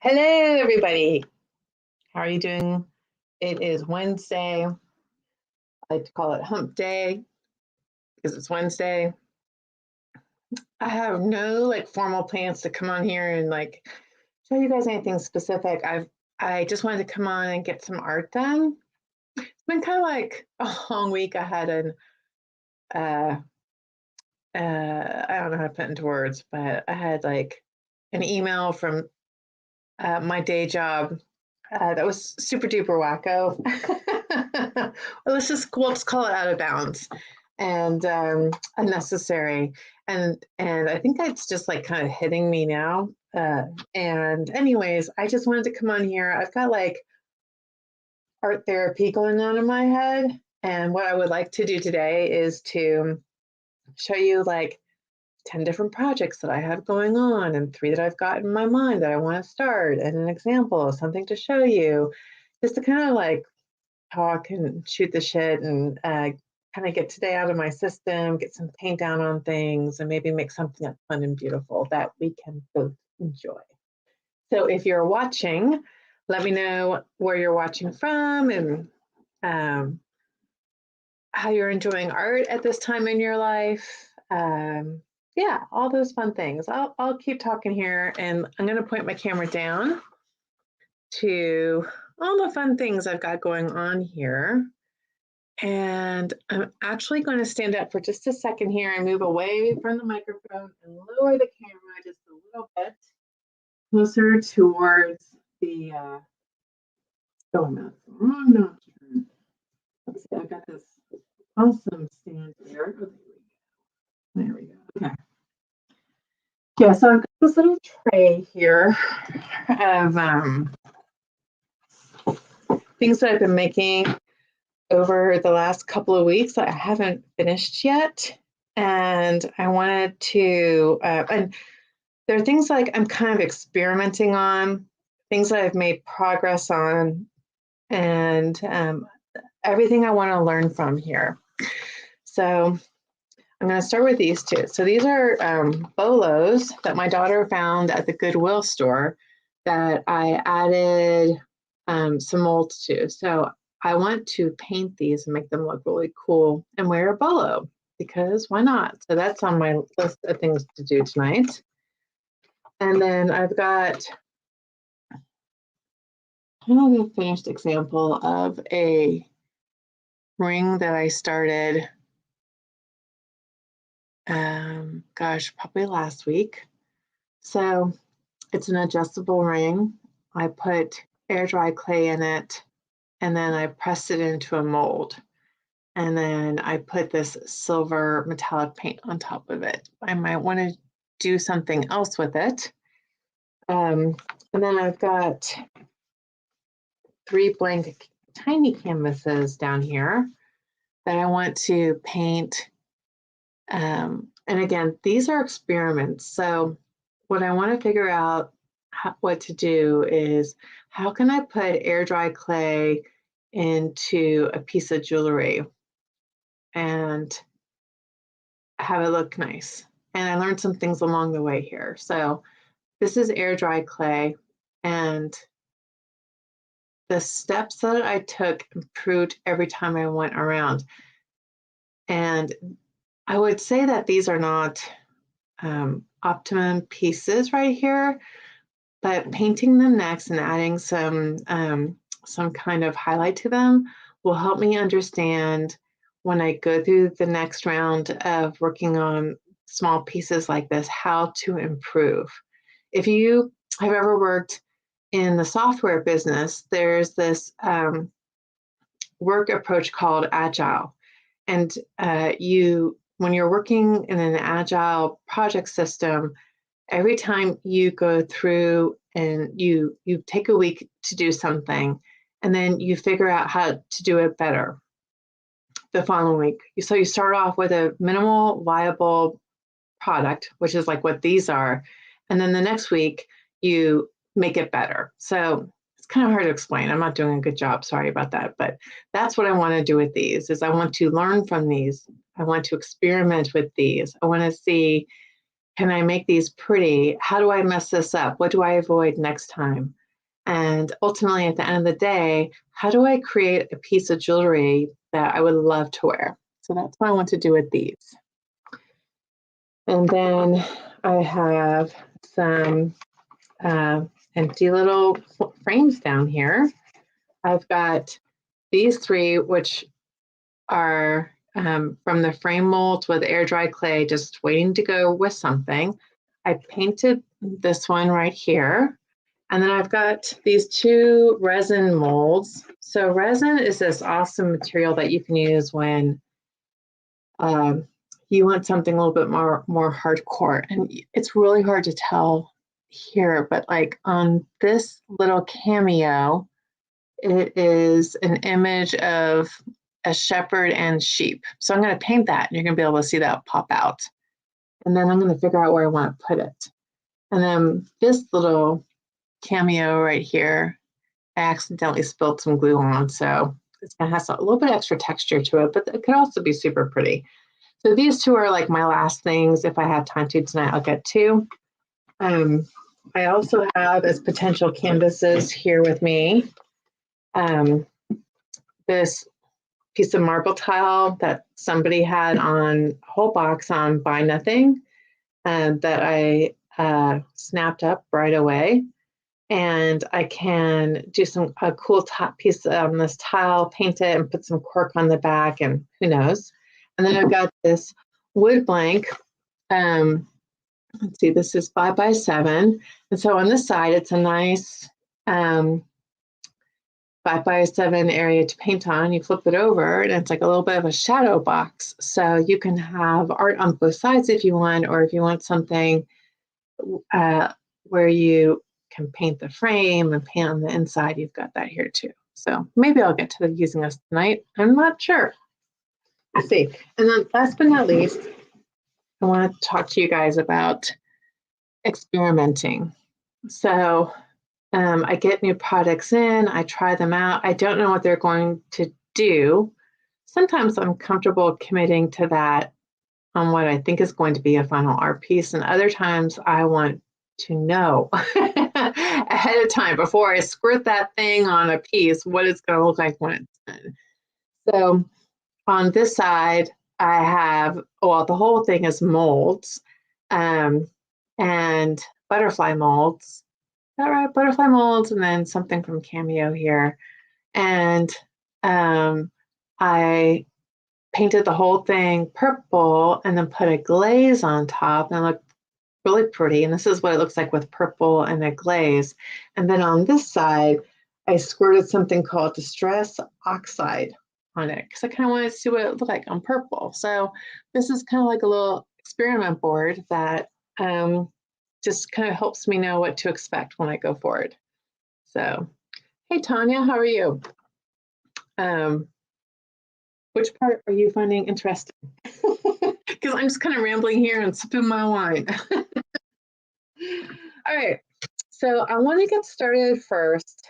Hello, everybody. How are you doing? It is Wednesday. I like to call it Hump Day because it's Wednesday. I have no formal plans to come on here and show you guys anything specific. I just wanted to come on and get some art done. It's been kind of like a long week. I had I don't know how to put it into words, but I had an email from my day job that was super duper wacko. Well, let's call it out of bounds and unnecessary. And I think it's just kind of hitting me now. And anyways, I just wanted to come on here. I've got art therapy going on in my head. And what I would like to do today is to show you 10 different projects that I have going on and 3 that I've got in my mind that I want to start, and an example of something to show you, just to kind of talk and shoot the shit and kind of get today out of my system, get some paint down on things, and maybe make something that's fun and beautiful that we can both enjoy. So if you're watching, let me know where you're watching from and how you're enjoying art at this time in your life. Yeah, all those fun things. I'll keep talking here, and I'm going to point my camera down to all the fun things I've got going on here. And I'm actually going to stand up for just a second here and move away from the microphone and lower the camera just a little bit closer towards the oh no, wrong notch. Let's see, I've got this awesome stand here. Oh, there we go. Okay. Yeah, so I've got this little tray here of things that I've been making over the last couple of weeks that I haven't finished yet. And I wanted to, and there are things I'm kind of experimenting on, things that I've made progress on, and everything I want to learn from here. So I'm going to start with these 2. So these are bolos that my daughter found at the Goodwill store that I added some molds to. So I want to paint these and make them look really cool and wear a bolo, because why not? So that's on my list of things to do tonight. And then I've got kind of a finished example of a ring that I started probably last week. So it's an adjustable ring. I put air dry clay in it, and then I pressed it into a mold. And then I put this silver metallic paint on top of it. I might want to do something else with it. And then I've got 3 blank tiny canvases down here that I want to paint. And again, these are experiments. So what I want to figure out what to do is, how can I put air dry clay into a piece of jewelry and have it look nice? And I learned some things along the way here. So this is air dry clay, and the steps that I took improved every time I went around. And I would say that these are not optimum pieces right here, but painting them next and adding some kind of highlight to them will help me understand when I go through the next round of working on small pieces like this, how to improve. If you have ever worked in the software business, there's this work approach called Agile. And when you're working in an Agile project system, every time you go through and you take a week to do something, and then you figure out how to do it better the following week. So you start off with a minimal viable product, which is like what these are. And then the next week you make it better. So it's kind of hard to explain. I'm not doing a good job. Sorry about that. But that's what I want to do with these, is I want to learn from these. I want to experiment with these. I want to see, can I make these pretty? How do I mess this up? What do I avoid next time? And ultimately, at the end of the day, how do I create a piece of jewelry that I would love to wear? So that's what I want to do with these. And then I have some empty little frames down here. I've got these three, which are from the frame molds with air dry clay, just waiting to go with something. I painted this one right here. And then I've got these two resin molds. So resin is this awesome material that you can use when you want something a little bit more hardcore. And it's really hard to tell here, but like on this little cameo, it is an image of a shepherd and sheep. So I'm going to paint that, and you're going to be able to see that pop out. And then I'm going to figure out where I want to put it. And then this little cameo right here, I accidentally spilled some glue on, so it's going to have a little bit extra texture to it, but it could also be super pretty. So these two are like my last things. If I have time to tonight, I'll get two. I also have as potential canvases here with me this piece of marble tile that somebody had on a whole box on Buy Nothing that I snapped up right away. And I can do a cool top piece on this tile, paint it, and put some cork on the back, and who knows. And then I've got this wood blank. Let's see, this is 5x7. And so on this side, it's a nice 5x7 area to paint on. You flip it over, and it's like a little bit of a shadow box. So you can have art on both sides if you want, or if you want something where you can paint the frame and paint on the inside, you've got that here too. So maybe I'll get to using this tonight. I'm not sure. Let's see. And then last but not least, I want to talk to you guys about experimenting. So I get new products in, I try them out. I don't know what they're going to do. Sometimes I'm comfortable committing to that on what I think is going to be a final art piece, and other times I want to know ahead of time before I squirt that thing on a piece what it's going to look like when it's done. So on this side, I have, well, the whole thing is molds and butterfly molds. Is that right? Butterfly molds, and then something from Cameo here. And I painted the whole thing purple and then put a glaze on top, and it looked really pretty. And this is what it looks like with purple and a glaze. And then on this side, I squirted something called Distress Oxide on it because I kind of wanted to see what it looked like on purple. So this is kind of like a little experiment board that just kind of helps me know what to expect when I go forward. So, hey, Tanya, how are you? Which part are you finding interesting? Because I'm just kind of rambling here and sipping my wine. All right, so I want to get started first.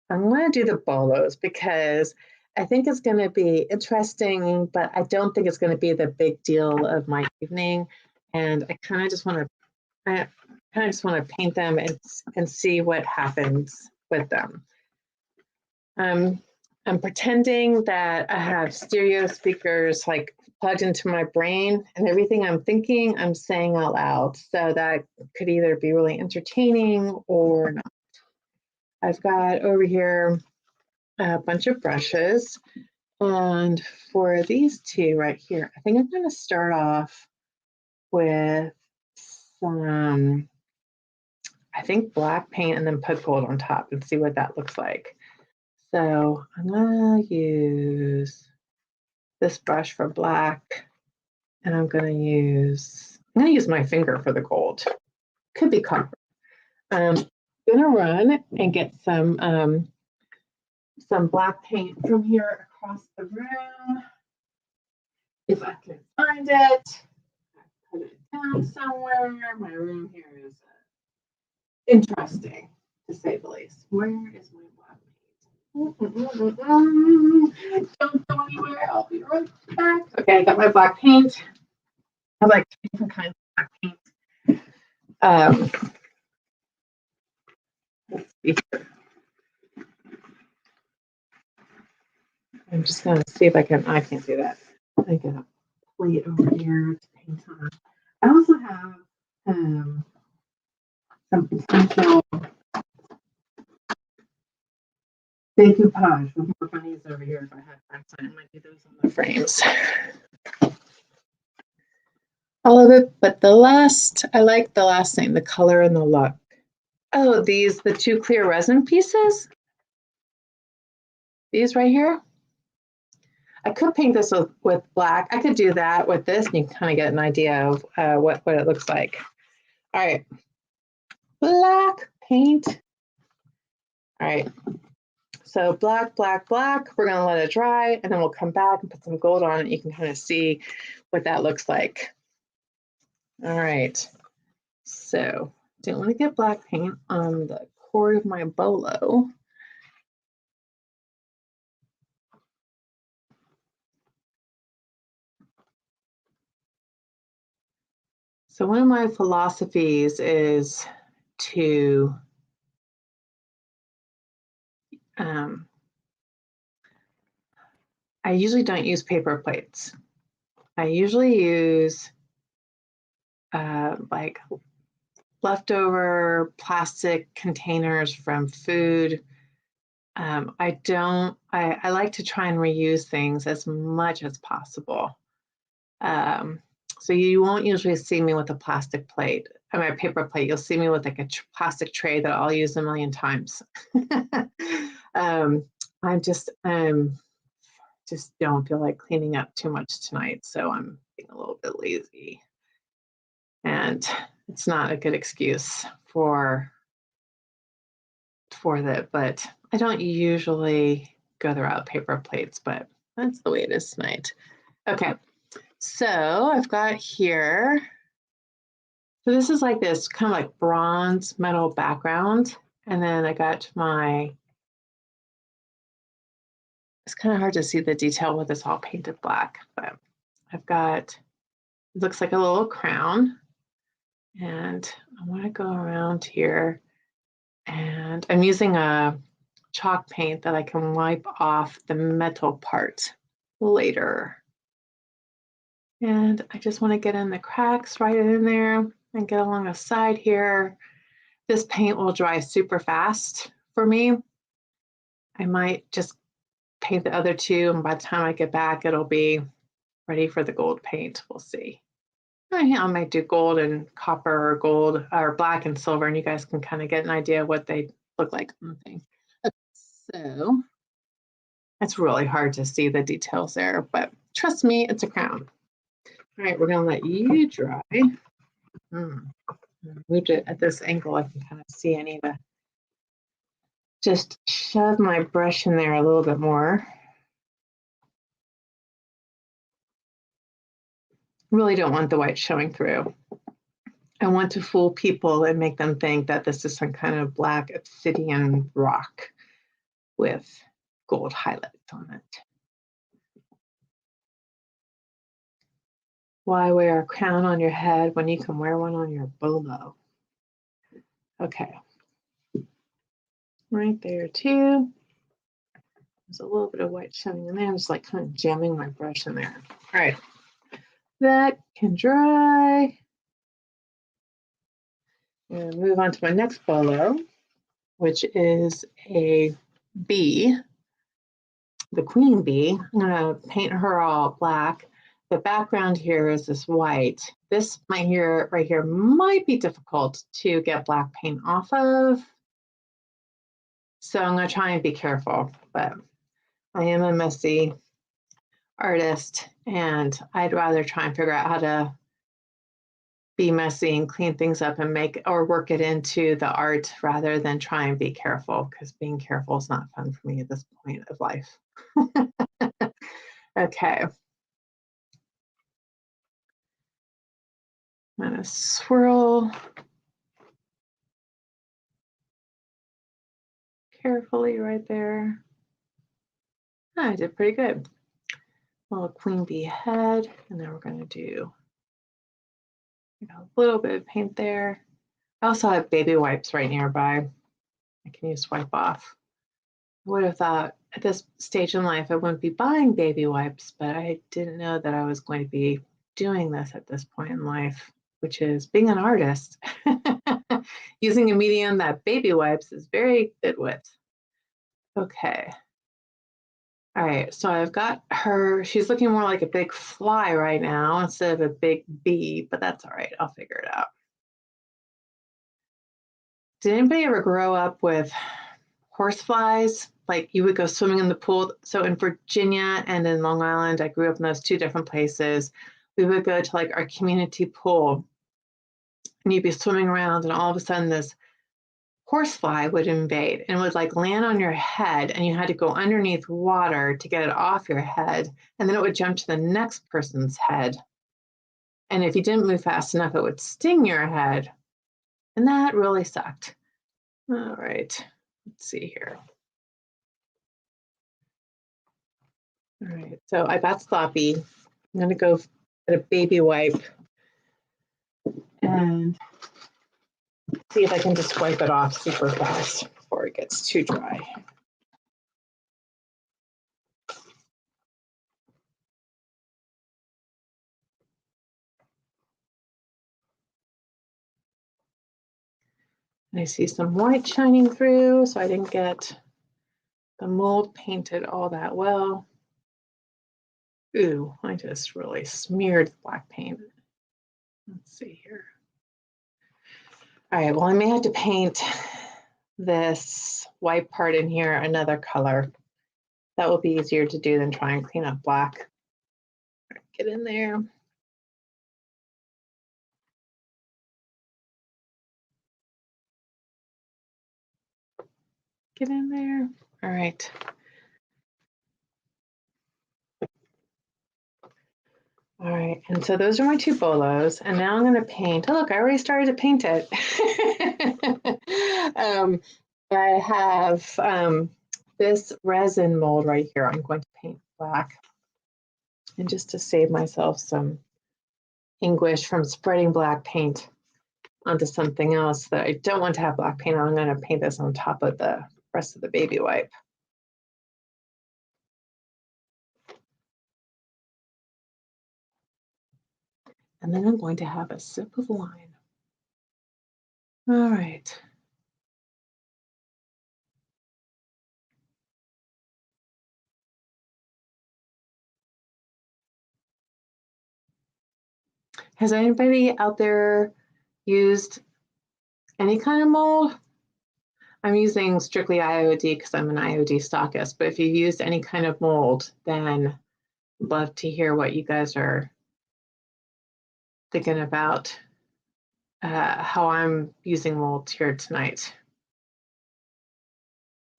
I'm going to do the bolos because I think it's going to be interesting, but I don't think it's going to be the big deal of my evening. And I kind of just want to paint them and see what happens with them. I'm pretending that I have stereo speakers like plugged into my brain, and everything I'm thinking, I'm saying out loud. So that could either be really entertaining or not. I've got over here a bunch of brushes. And for these two right here, I think I'm going to start off with some, I think, black paint and then put gold on top and see what that looks like. So I'm going to use this brush for black, and I'm going to use my finger for the gold. Could be copper. I'm going to run and get some black paint from here across the room. If I can find it, put it down somewhere. My room here is interesting, to say the least. Where is my black paint? Don't go anywhere. I'll be right back. Okay, I got my black paint. I like different kinds of black paint. Let's see here. I'm just going to see if I can't do that. I got a plate over here to paint on. I also have some potential decoupage with more bunnies over here if I had time. So I might do those on the frames. All of it, but I like the last thing, the color and the look. Oh, the two clear resin pieces? These right here? I could paint this with black. I could do that with this, and you can kind of get an idea of what it looks like. All right, black paint. All right, so black, black, black. We're gonna let it dry, and then we'll come back and put some gold on it. You can kind of see what that looks like. All right, so don't want to get black paint on the cord of my bolo. So one of my philosophies is to I usually don't use paper plates. I usually use like leftover plastic containers from food. I like to try and reuse things as much as possible. So you won't usually see me with a plastic plate, I mean a paper plate. You'll see me with like a plastic tray that I'll use a million times. I just don't feel like cleaning up too much tonight, so I'm being a little bit lazy. And it's not a good excuse for that, but I don't usually go without paper plates, but that's the way it is tonight. Okay, so I've got here, so this is like this kind of like bronze metal background, and then I got it's kind of hard to see the detail with this all painted black, but I've got, it looks like a little crown, and I want to go around here, and I'm using a chalk paint that I can wipe off the metal part later. And I just want to get in the cracks right in there and get along the side here. This paint will dry super fast for me. I might just paint the other two, and by the time I get back, it'll be ready for the gold paint. We'll see. I might do gold and copper, or gold or black and silver, and you guys can kind of get an idea of what they look like on the thing. Okay, so it's really hard to see the details there, but trust me, it's a crown. All right, we're gonna let you dry. Moved it at this angle, I can kind of see. I need to just shove my brush in there a little bit more. Really don't want the white showing through. I want to fool people and make them think that this is some kind of black obsidian rock with gold highlights on it. Why wear a crown on your head when you can wear one on your bolo? Okay. Right there too. There's a little bit of white showing in there. I'm just like kind of jamming my brush in there. All right. That can dry. And move on to my next bolo, which is a bee, the queen bee. I'm gonna paint her all black. The background here is this white. This right here might be difficult to get black paint off of. So I'm gonna try and be careful, but I am a messy artist, and I'd rather try and figure out how to be messy and clean things up and make or work it into the art rather than try and be careful, because being careful is not fun for me at this point of life. Okay. I'm gonna swirl carefully right there. I did pretty good. A little queen bee head, and then we're gonna do a little bit of paint there. I also have baby wipes right nearby. I can use wipe off. I would have thought at this stage in life I wouldn't be buying baby wipes, but I didn't know that I was going to be doing this at this point in life, which is being an artist. Using a medium that baby wipes is very good with. Okay. All right, so I've got her, she's looking more like a big fly right now instead of a big bee, but that's all right, I'll figure it out. Did anybody ever grow up with horseflies? Like you would go swimming in the pool. So in Virginia and in Long Island, I grew up in those two different places. We would go to like our community pool and you'd be swimming around and all of a sudden this horsefly would invade and would like land on your head and you had to go underneath water to get it off your head. And then it would jump to the next person's head. And if you didn't move fast enough, it would sting your head. And that really sucked. All right, let's see here. All right, so I got sloppy. I'm gonna go get a baby wipe and see if I can just wipe it off super fast before it gets too dry. And I see some white shining through, so I didn't get the mold painted all that well. Ooh, I just really smeared black paint. Let's see here. All right, well, I may have to paint this white part in here another color. That will be easier to do than try and clean up black. All right, get in there. Get in there. All right. All right, and so those are my two bolos, and now I'm going to paint. Oh, look, I already started to paint it. I have this resin mold right here. I'm going to paint black. And just to save myself some anguish from spreading black paint onto something else that I don't want to have black paint on, I'm going to paint this on top of the rest of the baby wipe. And then I'm going to have a sip of wine. All right. Has anybody out there used any kind of mold? I'm using strictly IOD because I'm an IOD stockist, but if you've used any kind of mold, then I'd love to hear what you guys are thinking about how I'm using molds here tonight.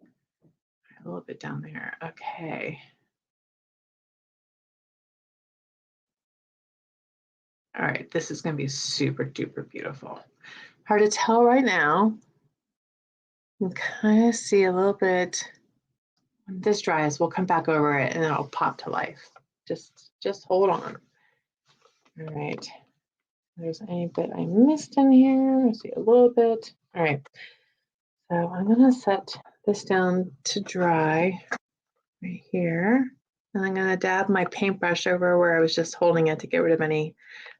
A little bit down there, okay. All right, this is gonna be super duper beautiful. Hard to tell right now. You can kind of see a little bit. When this dries, we'll come back over it and it'll pop to life. Just hold on. All right. If there's any bit I missed in here, I see a little bit. All right. So I'm gonna set this down to dry right here. And I'm gonna dab my paintbrush over where I was just holding it to get rid of any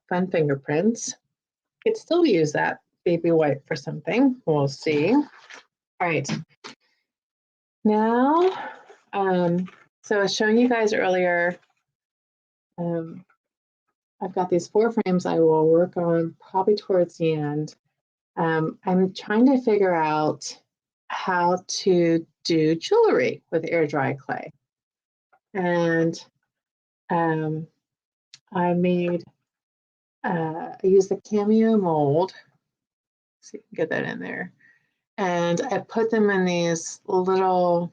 fun fingerprints. Could still use that baby wipe for something. We'll see. All right. Now, so I was showing you guys earlier, I've got these 4 frames I will work on probably towards the end. I'm trying to figure out how to do jewelry with air dry clay. And I used the Cameo mold. Let's see if we can get that in there. And I put them in these little,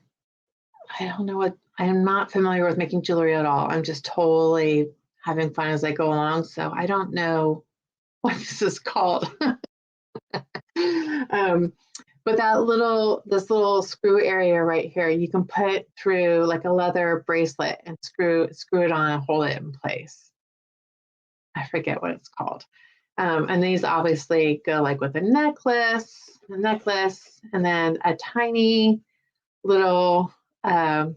I don't know what, I'm not familiar with making jewelry at all. I'm just totally having fun as I go along. So I don't know what this is called. But this little screw area right here, you can put through like a leather bracelet and screw it on and hold it in place. I forget what it's called. And these obviously go like with a necklace, and then a tiny little I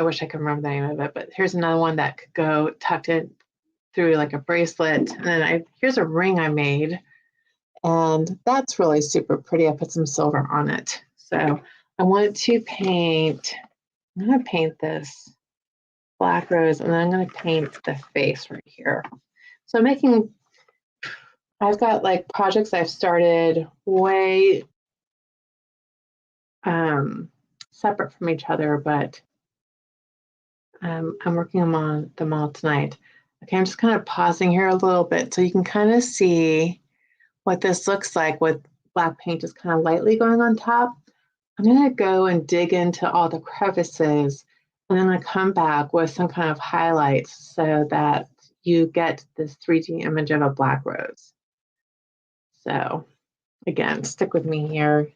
wish I could remember the name of it, but here's another one that could go tucked in through like a bracelet. And then here's a ring I made, and that's really super pretty. I put some silver on it. So I wanted to paint, I'm gonna paint this black rose, and then I'm gonna paint the face right here. So I've got like projects I've started way separate from each other, but I'm working on them all tonight. Okay, I'm just kind of pausing here a little bit so you can kind of see what this looks like with black paint just kind of lightly going on top. I'm going to go and dig into all the crevices, and then I come back with some kind of highlights so that you get this 3D image of a black rose. So again, stick with me here.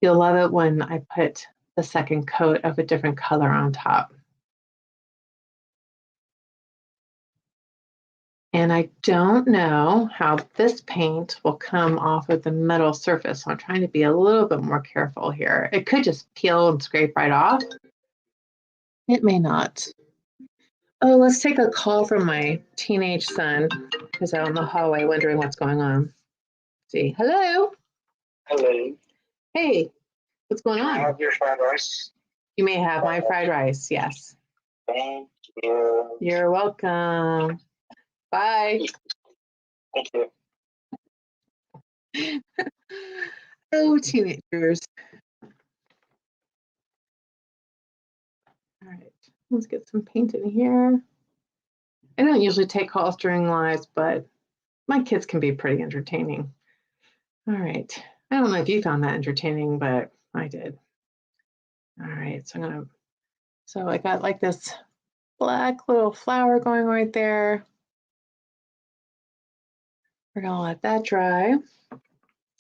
You'll love it when I put the second coat of a different color on top. And I don't know how this paint will come off of the metal surface, so I'm trying to be a little bit more careful here. It could just peel and scrape right off. It may not. Oh, let's take a call from my teenage son, who's out in the hallway wondering what's going on. Let's see, hello? Hello. Hey, what's going on? I have your fried rice. You may have my fried rice, yes. Thank you. You're welcome. Bye. Thank you. Oh, teenagers. All right, let's get some paint in here. I don't usually take calls during lives, but my kids can be pretty entertaining. All right, I don't know if you found that entertaining, but I did. All right, so I got like this black little flower going right there. We're gonna let that dry. I'm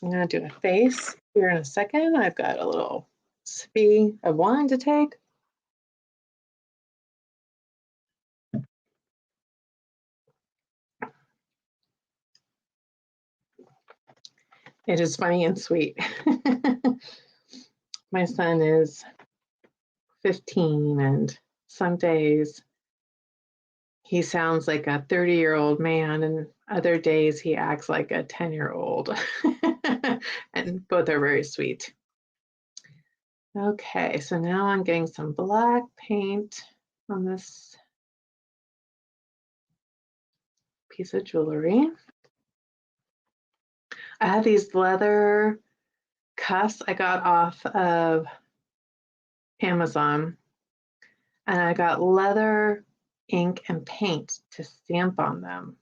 gonna do a face here in a second. I've got a little sippy of wine to take. It is funny and sweet. My son is 15, and some days he sounds like a 30-year-old man, and other days he acts like a 10-year-old. And both are very sweet. Okay, so now I'm getting some black paint on this piece of jewelry. I have these leather cuffs I got off of Amazon, and I got leather ink and paint to stamp on them.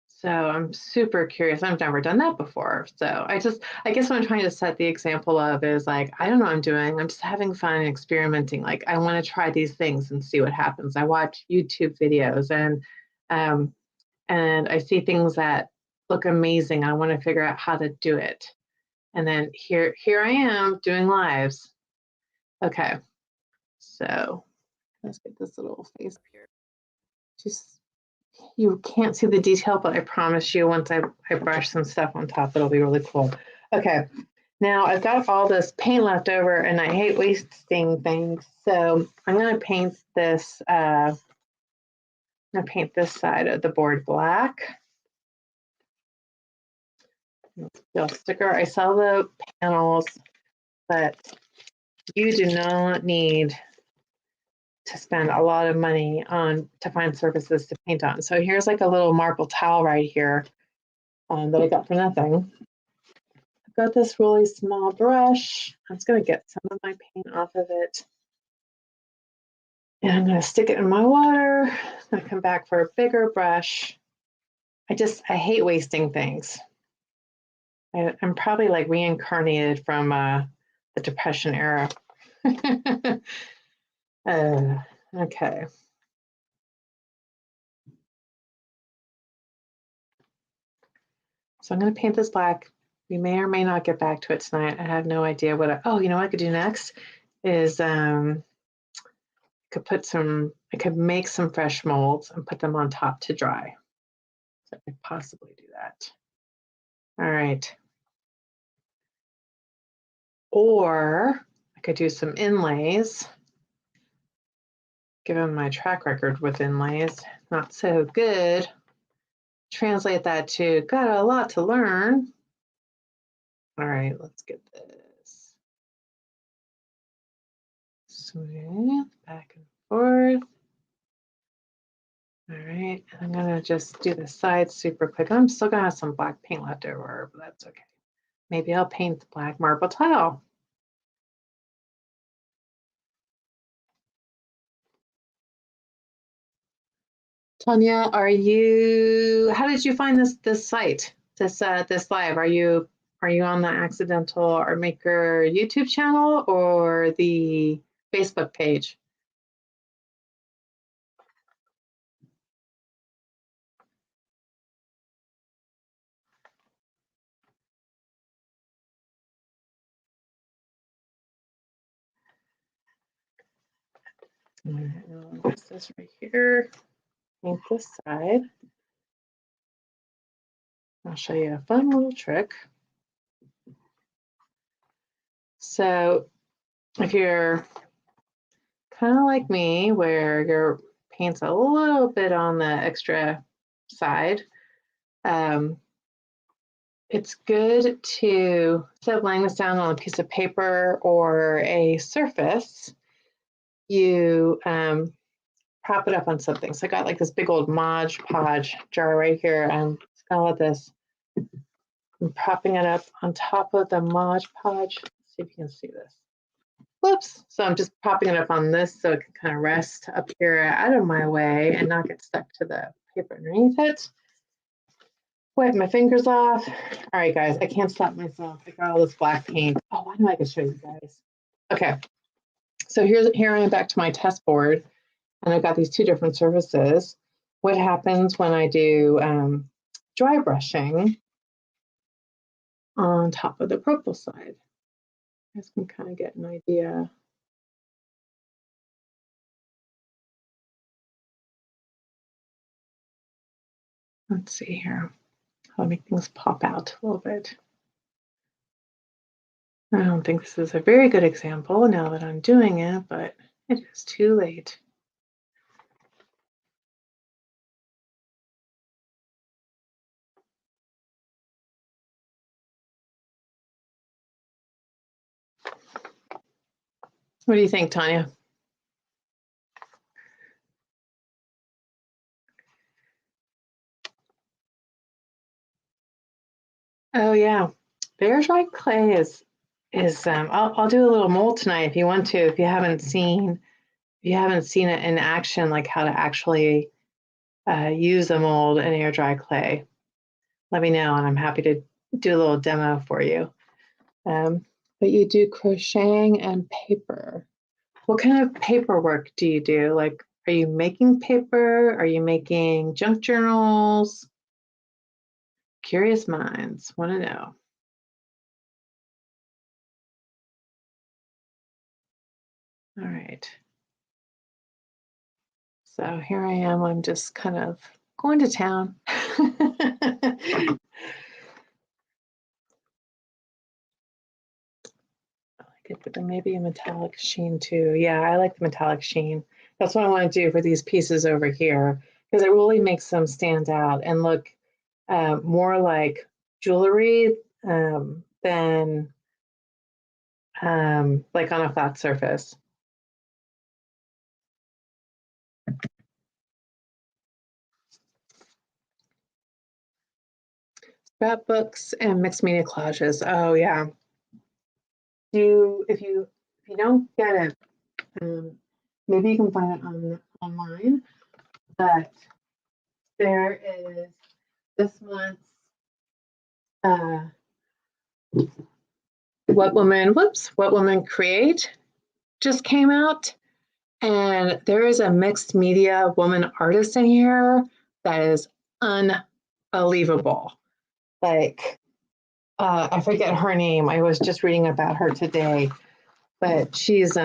So I'm super curious. I've never done that before. So I guess what I'm trying to set the example of is like, I don't know what I'm doing. I'm just having fun and experimenting. Like, I want to try these things and see what happens. I watch YouTube videos, and I see things that look amazing. I want to figure out how to do it. And then here I am doing lives. Okay, so let's get this little face up here. Just, you can't see the detail, but I promise you once I brush some stuff on top, it'll be really cool. Okay, now I've got all this paint left over, and I hate wasting things. So I'm gonna paint this, I'm gonna paint this side of the board black. Steel sticker. I sell the panels, but you do not need to spend a lot of money to find surfaces to paint on. So here's like a little marble towel right here that I got for nothing. I've got this really small brush. I'm just gonna get some of my paint off of it. And I'm gonna stick it in my water. I'm gonna come back for a bigger brush. I hate wasting things. I'm probably like reincarnated from the Depression era. Okay. So I'm going to paint this black. We may or may not get back to it tonight. I have no idea what you know what I could do next is I could make some fresh molds and put them on top to dry. So I could possibly do that. All right. or I could do some inlays. Given my track record with inlays, not so good. Translate that to got a lot to learn. All right, let's get this. Smooth back and forth. All right, and I'm gonna just do the sides super quick. I'm still gonna have some black paint left over, but that's okay. Maybe I'll paint the black marble tile. Tanya, how did you find this site, this live? Are you on the Accidental Art Maker YouTube channel or the Facebook page? There's this right here. Paint this side. I'll show you a fun little trick. So if you're kind of like me, where your paint's a little bit on the extra side, it's good to, instead of laying this down on a piece of paper or a surface, you prop it up on something. So I got like this big old Mod Podge jar right here, and it's kind of like this. I'm propping it up on top of the Mod Podge. Let's see if you can see this. Whoops. So I'm just propping it up on this so it can kind of rest up here out of my way and not get stuck to the paper underneath it. Wipe my fingers off. All right, guys, I can't stop myself. I got all this black paint. Oh, I know I can show you guys. Okay, so here I am back to my test board, and I've got these two different surfaces. What happens when I do dry brushing on top of the purple side? You guys can kind of get an idea. Let's see here. I'll make things pop out a little bit. I don't think this is a very good example now that I'm doing it, but it is too late. What do you think, Tanya? Oh yeah, bear dry clay is I'll do a little mold tonight if you want to. If you haven't seen it in action, like how to actually use a mold and air dry clay, let me know, and I'm happy to do a little demo for you. But you do crocheting and paper. What kind of paperwork do you do? Like, are you making paper? Are you making junk journals? Curious minds want to know. All right. So here I am. I'm just kind of going to town. I like it, but then maybe a metallic sheen too. Yeah, I like the metallic sheen. That's what I want to do for these pieces over here, because it really makes them stand out and look more like jewelry than like on a flat surface. Scrapbooks and mixed media collages. Oh yeah. If you don't get it, maybe you can find it online. But there is this month's What Women Create just came out, and there is a mixed media woman artist in here that is unbelievable. Like I forget her name. I was just reading about her today, but she does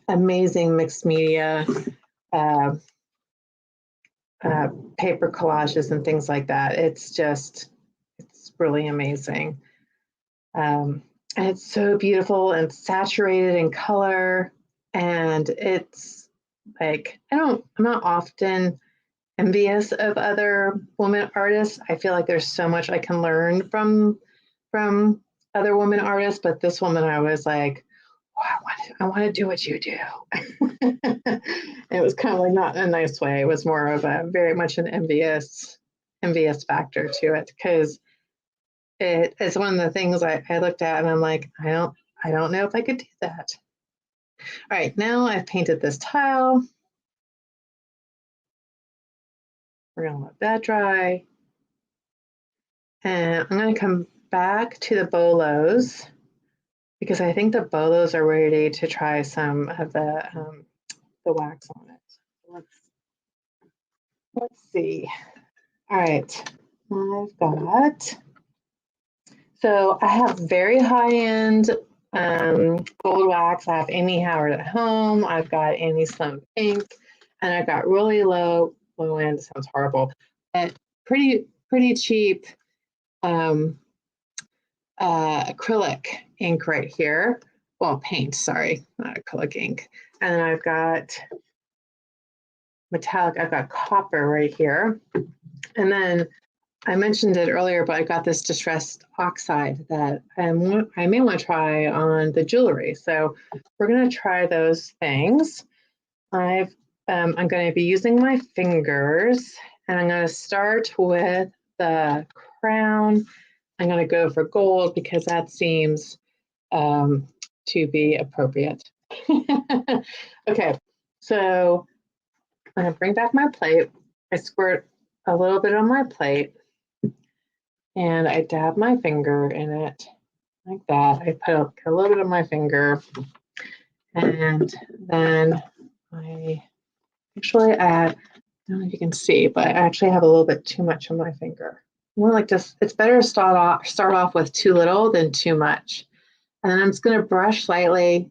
amazing mixed media paper collages and things like that. It's really amazing. And it's so beautiful and saturated in color. And it's like, I'm not often envious of other women artists. I feel like there's so much I can learn from other women artists, but this woman, I was like, oh, I want to do what you do. It was kind of like not in a nice way. It was more of a very much an envious factor to it because it's one of the things I looked at and I'm like, I don't know if I could do that. All right, now I've painted this tile. We're gonna let that dry. And I'm gonna come back to the bolos because I think the bolos are ready to try some of the wax on it. Let's see. All right, I've got, so I have very high-end gold wax. I have Amy Howard at home. I've got Annie Slim Pink, and I've got really low end, sounds horrible, but pretty cheap acrylic ink right here. Well, paint, sorry, not acrylic ink. And then I've got metallic, I've got copper right here. And then I mentioned it earlier, but I got this distressed oxide that I may want to try on the jewelry. So we're going to try those things. I'm going to be using my fingers, and I'm going to start with the crown. I'm going to go for gold because that seems to be appropriate. Okay, so I'm going to bring back my plate. I squirt a little bit on my plate. And I dab my finger in it like that. I put a little bit of my finger, and then I actually add, I don't know if you can see, but I actually have a little bit too much on my finger. More like just, it's better to start off with too little than too much. And then I'm just going to brush lightly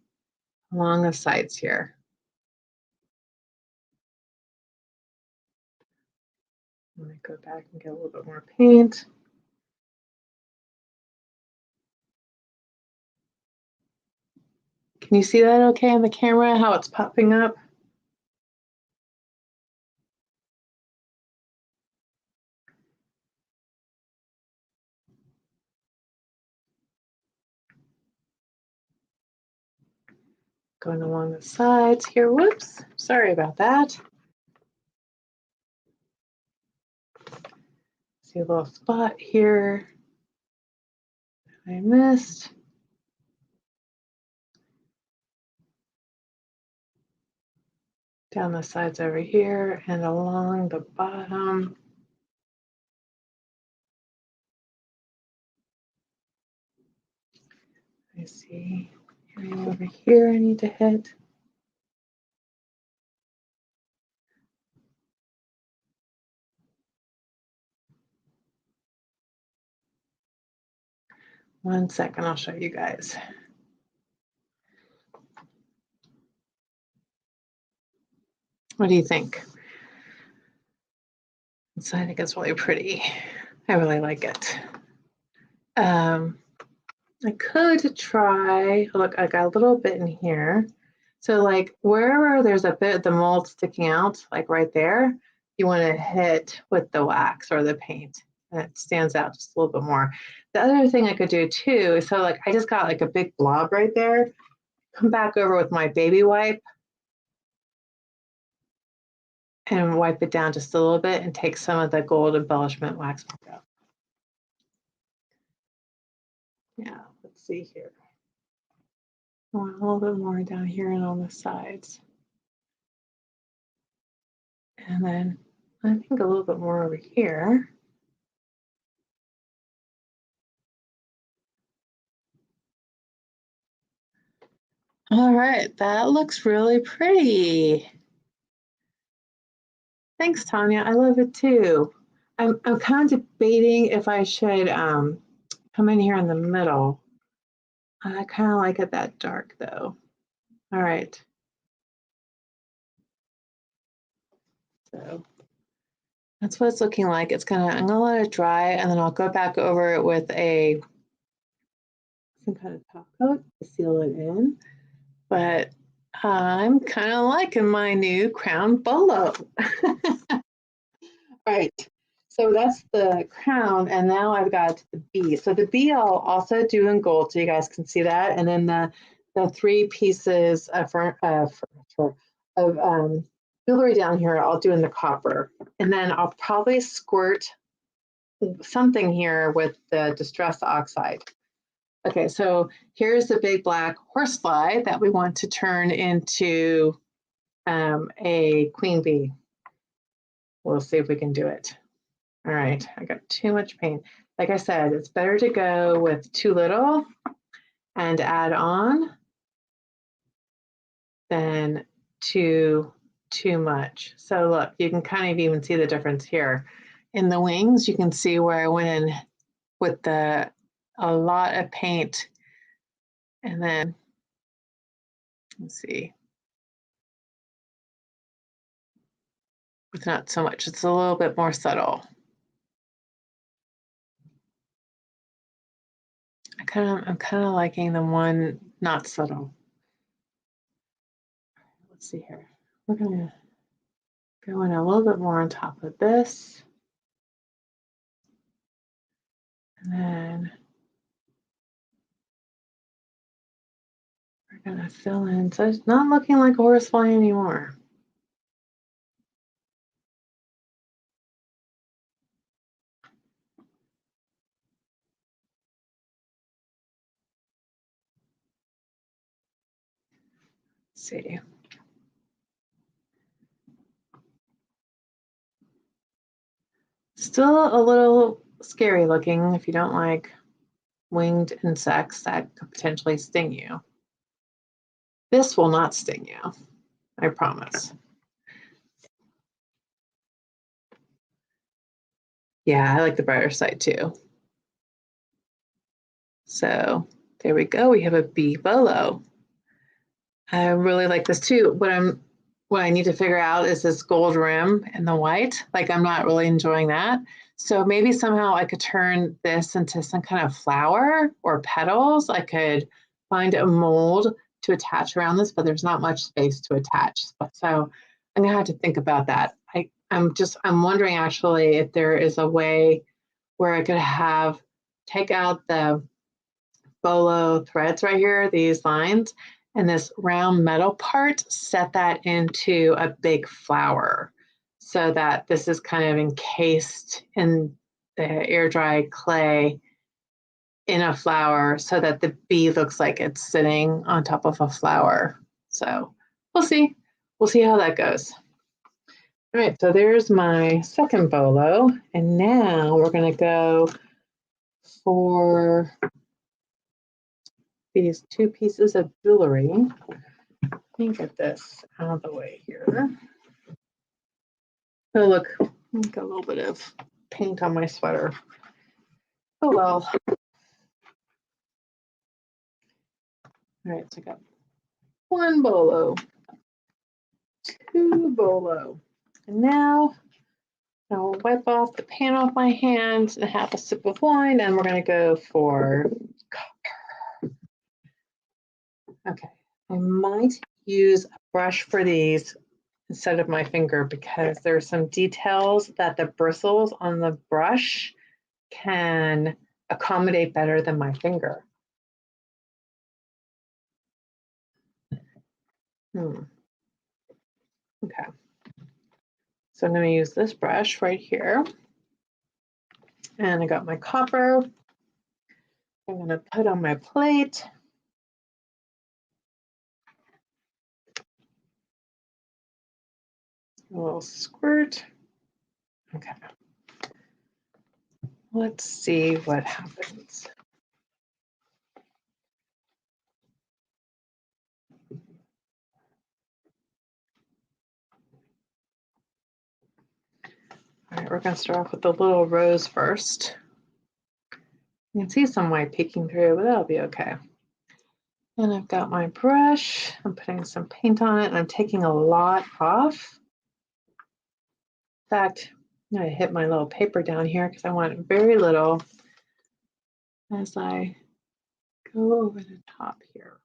along the sides here. I'm going to go back and get a little bit more paint. Can you see that okay on the camera, how it's popping up? Going along the sides here. Whoops, sorry about that. See a little spot here I missed. Down the sides over here and along the bottom. I see area over here I need to hit. One second, I'll show you guys. What do you think? So I think it's really pretty. I really like it. I could try, look, I got a little bit in here. So like wherever there's a bit of the mold sticking out, like right there, you want to hit with the wax or the paint. And it stands out just a little bit more. The other thing I could do too is, so like I just got like a big blob right there. Come back over with my baby wipe and wipe it down just a little bit and take some of the gold embellishment wax back out. Yeah, let's see here. I want a little bit more down here and on the sides. And then I think a little bit more over here. All right, that looks really pretty. Thanks, Tanya. I love it too. I'm kind of debating if I should come in here in the middle. I kind of like it that dark though. All right. So that's what it's looking like. I'm gonna let it dry and then I'll go back over it with a some kind of top coat to seal it in. But I'm kind of liking my new crown bolo. All right, so that's the crown, and now I've got the bee. So the bee I'll also do in gold, so you guys can see that, and then the three pieces of jewelry down here I'll do in the copper, and then I'll probably squirt something here with the distress oxide. Okay, so here's the big black horsefly that we want to turn into a queen bee. We'll see if we can do it. All right, I got too much paint. Like I said, it's better to go with too little and add on than too much. So look, you can kind of even see the difference here. In the wings, you can see where I went in with a lot of paint, and then let's see, with not so much. It's a little bit more subtle. I'm kind of liking the one not subtle. Let's see here. We're gonna go in a little bit more on top of this, and then we're gonna fill in. So it's not looking like a horsefly anymore. Let's see. Still a little scary looking if you don't like winged insects that could potentially sting you. This will not sting you, I promise. Yeah, I like the brighter side too. So there we go. We have a bee bolo. I really like this too. What I need to figure out is this gold rim and the white. Like I'm not really enjoying that. So maybe somehow I could turn this into some kind of flower or petals. I could find a mold to attach around this, but there's not much space to attach. So I'm gonna have to think about that. I'm wondering actually if there is a way where I could take out the bolo threads right here, these lines, and this round metal part, set that into a big flower so that this is kind of encased in the air dry clay in a flower so that the bee looks like it's sitting on top of a flower. So we'll see. We'll see how that goes. All right, so there's my second bolo. And now we're going to go for these two pieces of jewelry. Let me get this out of the way here. Oh, look, got a little bit of paint on my sweater. Oh, well. All right, so I got one bolo, two bolo. And now I'll wipe off the paint off my hands and have a sip of wine, and we're going to go for copper. Okay, I might use a brush for these instead of my finger because there's some details that the bristles on the brush can accommodate better than my finger. Okay, so I'm going to use this brush right here, and I got my copper. I'm going to put on my plate. A little squirt. Okay. Let's see what happens. All right, we're going to start off with the little rose first. You can see some white peeking through, but that'll be okay. And I've got my brush. I'm putting some paint on it, and I'm taking a lot off. In fact, I'm going to hit my little paper down here because I want very little as I go over the top here.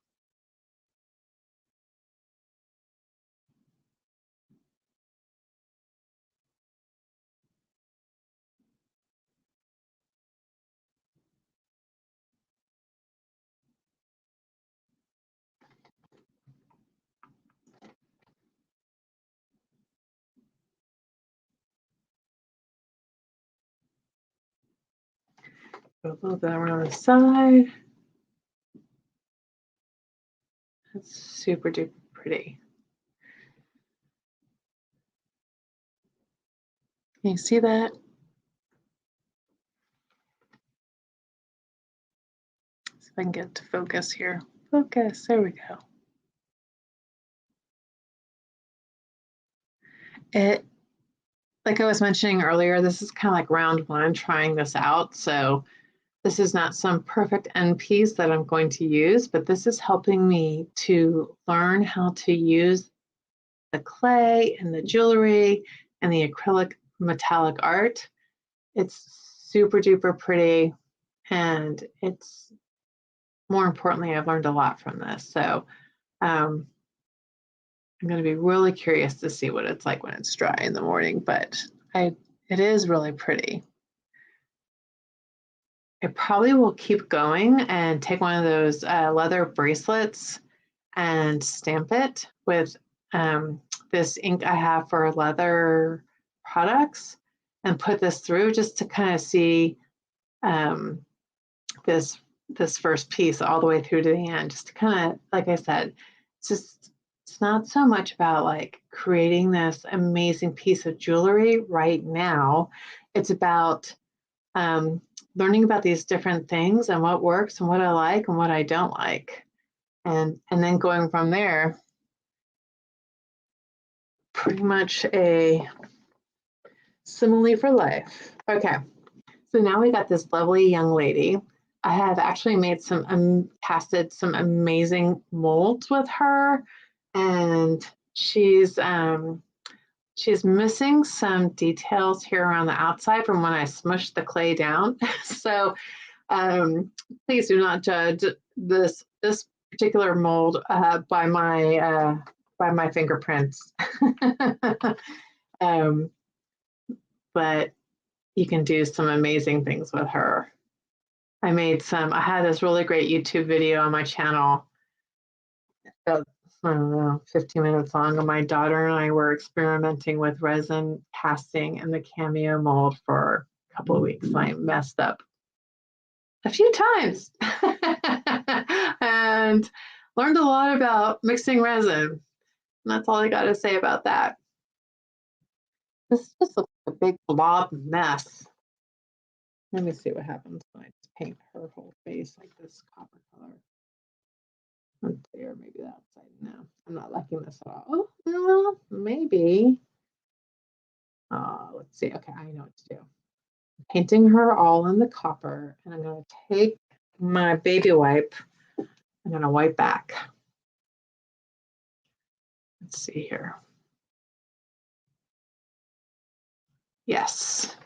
Go a little bit around the side. That's super duper pretty. Can you see that? See if I can get it to focus here. Focus, there we go. It, like I was mentioning earlier, this is kind of like round one, trying this out. So this is not some perfect end piece that I'm going to use, but this is helping me to learn how to use the clay and the jewelry and the acrylic metallic art. It's super duper pretty, and it's, more importantly, I've learned a lot from this. So I'm going to be really curious to see what it's like when it's dry in the morning, but it is really pretty. I probably will keep going and take one of those leather bracelets and stamp it with this ink I have for leather products and put this through just to kind of see this first piece all the way through to the end, just to kind of, like I said, it's not so much about like creating this amazing piece of jewelry right now. It's about learning about these different things and what works and what I like and what I don't like, and then going from there. Pretty much a simile for life. Okay, so now we got this lovely young lady. I have actually made casted some amazing molds with her, and she's missing some details here around the outside from when I smushed the clay down. So please do not judge this particular mold by my fingerprints. But you can do some amazing things with her. I had this really great YouTube video on my channel, about, I don't know, 15 minutes long, and my daughter and I were experimenting with resin casting in the Cameo mold for a couple of weeks. I messed up a few times and learned a lot about mixing resin. And that's all I got to say about that. This just looks like a big blob mess. Let me see what happens when I just paint her whole face like this copper color. Let's see, or maybe that side. No, I'm not liking this at all. Oh, well, maybe. Let's see. Okay, I know what to do. I'm painting her all in the copper, and I'm going to take my baby wipe. I'm going to wipe back. Let's see here. Yes.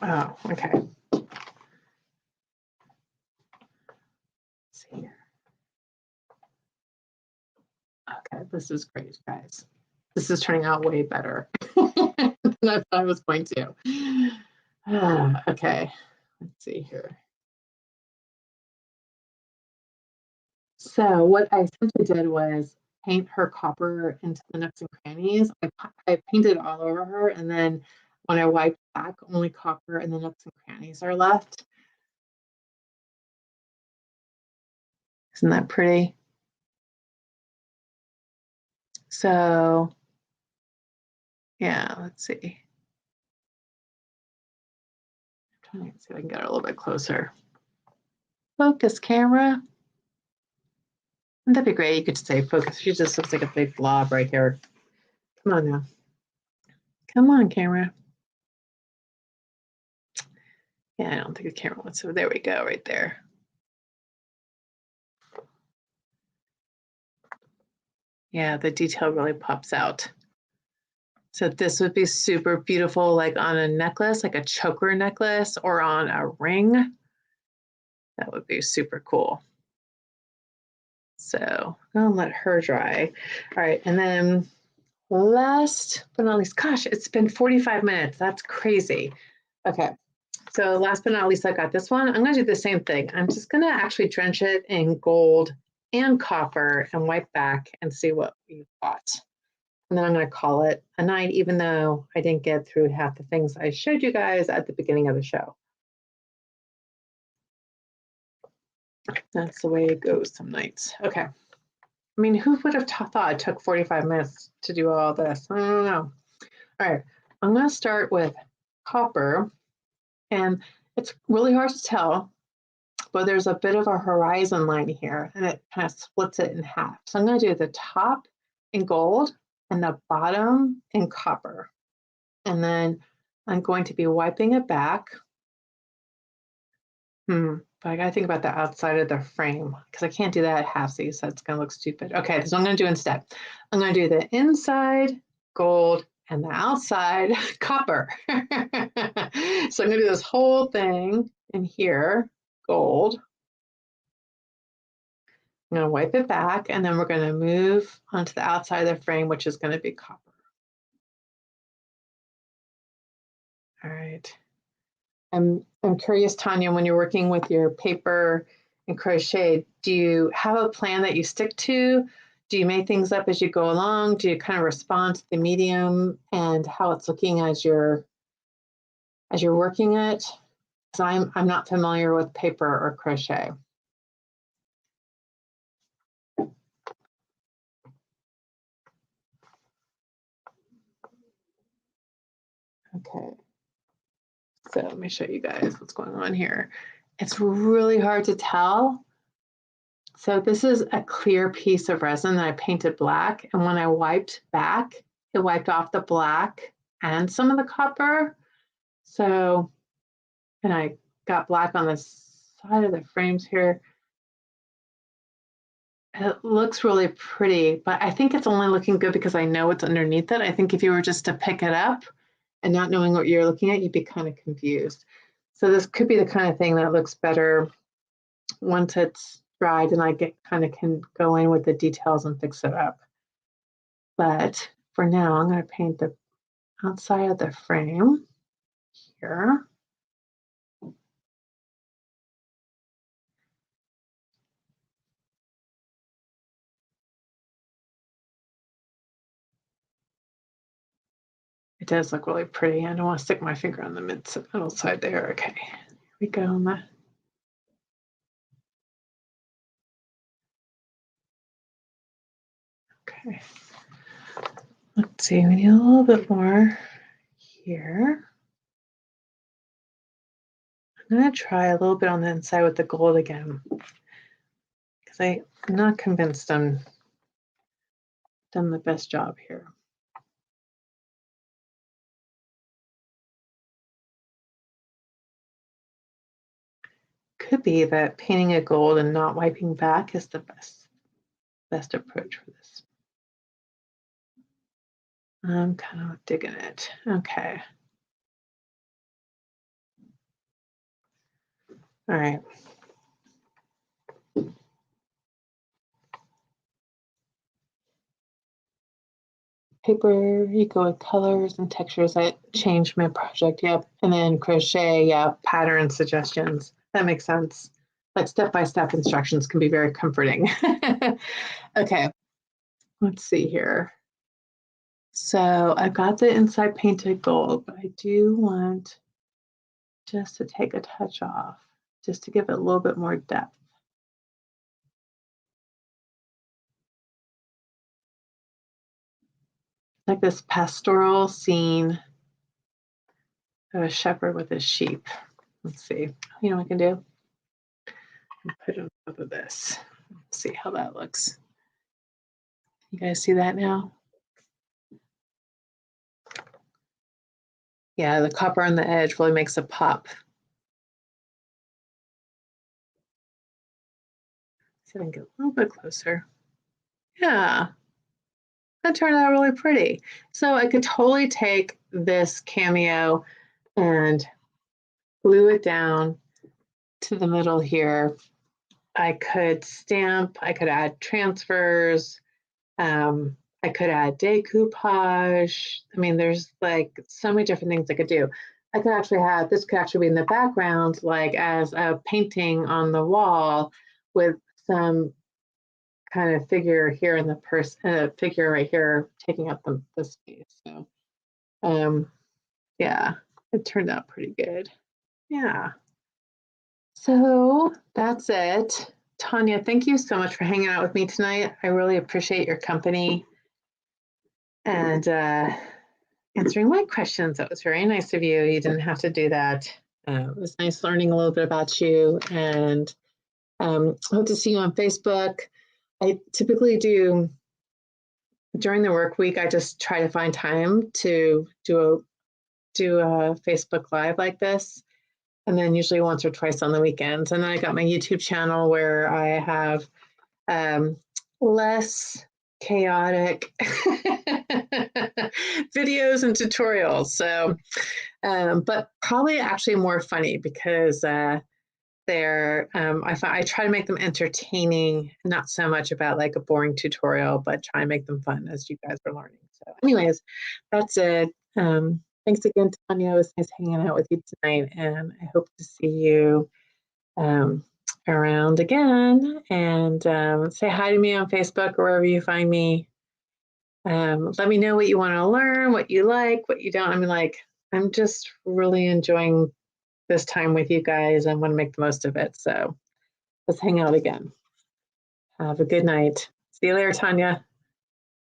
Oh, okay. Let's see here. Okay, this is great, guys. This is turning out way better than I thought I was going to. Okay, let's see here. So what I essentially did was paint her copper into the nooks and crannies. I painted all over her, and then when I wiped back, only copper and the nooks and crannies are left. Isn't that pretty? So yeah, let's see. I'm trying to see if I can get her a little bit closer. Focus, camera. That'd be great. You could say focus. She just looks like a big blob right here. Come on now. Come on, camera. Yeah, I don't think the camera wants to. There we go, right there. Yeah, the detail really pops out. So this would be super beautiful, like on a necklace, like a choker necklace, or on a ring. That would be super cool. So I'm gonna let her dry. All right, and then last but not least, gosh, it's been 45 minutes. That's crazy. Okay, so last but not least, I got this one. I'm gonna do the same thing. I'm just gonna actually drench it in gold and copper and wipe back and see what we've got. And then I'm gonna call it a night, even though I didn't get through half the things I showed you guys at the beginning of the show. That's the way it goes some nights. Okay. I mean, who would have thought it took 45 minutes to do all this? I don't know. All right, I'm gonna start with copper, and it's really hard to tell, but there's a bit of a horizon line here, and it kind of splits it in half. So I'm gonna do the top in gold and the bottom in copper. And then I'm going to be wiping it back. But I gotta think about the outside of the frame because I can't do that at halfsies, so it's gonna look stupid. Okay, this is what I'm gonna do instead. I'm gonna do the inside gold and the outside copper. So I'm gonna do this whole thing in here, gold. I'm gonna wipe it back and then we're gonna move onto the outside of the frame, which is gonna be copper. All right. I'm curious, Tanya, when you're working with your paper and crochet, do you have a plan that you stick to? Do you make things up as you go along? Do you kind of respond to the medium and how it's looking as you're working it? Because I'm not familiar with paper or crochet. Okay. So let me show you guys what's going on here. It's really hard to tell. So this is a clear piece of resin that I painted black. And when I wiped back, it wiped off the black and some of the copper. So, and I got black on the side of the frames here. It looks really pretty, but I think it's only looking good because I know what's underneath it. I think if you were just to pick it up and not knowing what you're looking at, you'd be kind of confused. So this could be the kind of thing that looks better once it's dried and I can go in with the details and fix it up. But for now, I'm going to paint the outside of the frame here. It does look really pretty. I don't want to stick my finger on the middle side there. Okay, here we go. Okay, let's see, we need a little bit more here. I'm going to try a little bit on the inside with the gold again because I'm not convinced I'm done the best job here. Could be that painting it gold and not wiping back is the best approach for this. I'm kind of digging it. Okay. All right. Paper, you go with colors and textures. I changed my project, yep. And then crochet, yeah, pattern suggestions. That makes sense. Like step-by-step instructions can be very comforting. Okay, let's see here. So I got the inside painted gold, but I do want just to take a touch off, just to give it a little bit more depth. Like this pastoral scene of a shepherd with his sheep. Let's see, you know what I can do? Put it on top of this. See how that looks. You guys see that now? Yeah, the copper on the edge really makes a pop. See if I can get a little bit closer. Yeah. that turned out really pretty. So I could totally take this Cameo and glue it down to the middle here. I could stamp, I could add transfers, I could add decoupage. I mean, there's like so many different things I could do. I could actually have this could actually be in the background, like as a painting on the wall with some kind of figure here in the person, figure right here taking up the space. So, yeah, it turned out pretty good. Yeah. So that's it. Tanya, thank you so much for hanging out with me tonight. I really appreciate your company and answering my questions. That was very nice of you. You didn't have to do that. It was nice learning a little bit about you, and hope to see you on Facebook. I typically do during the work week. I just try to find time to do a Facebook Live like this, and then usually once or twice on the weekends. And then I got my YouTube channel where I have less chaotic videos and tutorials. So, but probably actually more funny because I try to make them entertaining, not so much about like a boring tutorial, but try and make them fun as you guys are learning. So, anyways, that's it. Thanks again, Tanya. It was nice hanging out with you tonight, and I hope to see you around again. And say hi to me on Facebook or wherever you find me. Let me know what you want to learn, what you like, what you don't. I mean, like, I'm just really enjoying this time with you guys. I want to make the most of it. So let's hang out again. Have a good night. See you later, Tanya.